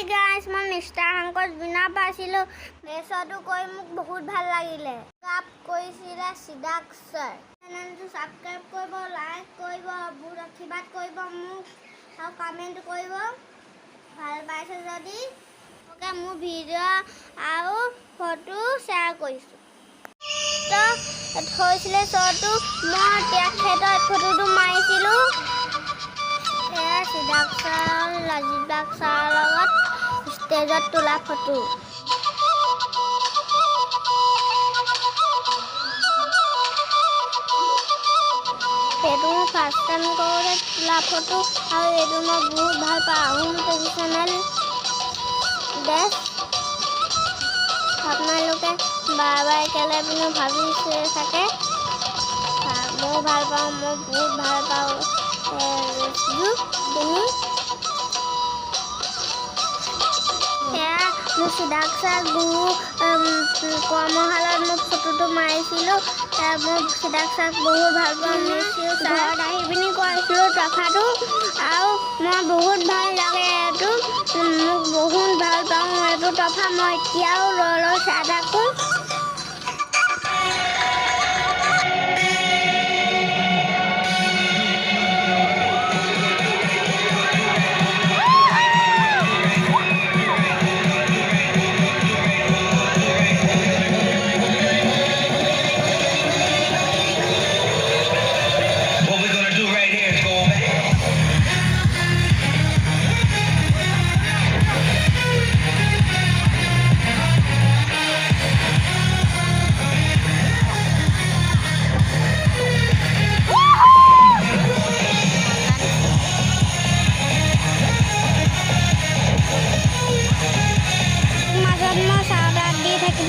Guys মই mister হাংকত বিনা পাইছিলোঁ মেচটো কৰি মোক বহুত ভাল লাগিলে কাপ কৰিছিলে সিদ্ধাক ছাৰ চেনেলটো ছাবস্ক্ৰাইব কৰিব লাইক কৰিব বহুত আশীৰ্বাদ কৰিব মোক আৰু কমেণ্ট কৰিব ভাল পাইছে যদি ওকে মোৰ ভিডিঅ' আৰু ফটো শ্বেয়াৰ কৰিছোঁ তো থৈছিলে শ্ব'টো মই তেখেতৰ ফটোটো মাৰিছিলোঁ সিদ্ধাক ছাৰ লাজিবাগ ছাৰৰ লগত ষ্টেজত তোলা ফটো সেইটো মই ফাৰ্ষ্ট টাইম কৰোঁতে তোলা ফটো আৰু এইটো মই বহুত ভাল পাওঁ আহোম ট্ৰেডিশ্যনেল ড্ৰেছ আপোনালোকে বাৰে কেলৈ পিনে ভাবিছে চাগে ময়ো ভাল পাওঁ মই বহুত ভাল পাওঁ পিনি সেয়া মোৰ সিদ্ধাক ছাৰ গুৰু কৰ্মশালাত মই ফটোটো মাৰিছিলোঁ মই সিদ্ধাক ছাৰক বহুত ভাল পাওঁ ঘৰত আহি পিনি কৰিছিলোঁ ট্ৰফাটো আৰু মই বহুত ভাল লাগে এইটো মোক বহুত ভাল পাওঁ এইটো ট্ৰফা মই এতিয়াও লৈ চাই থাকোঁ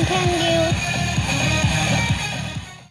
Thank you.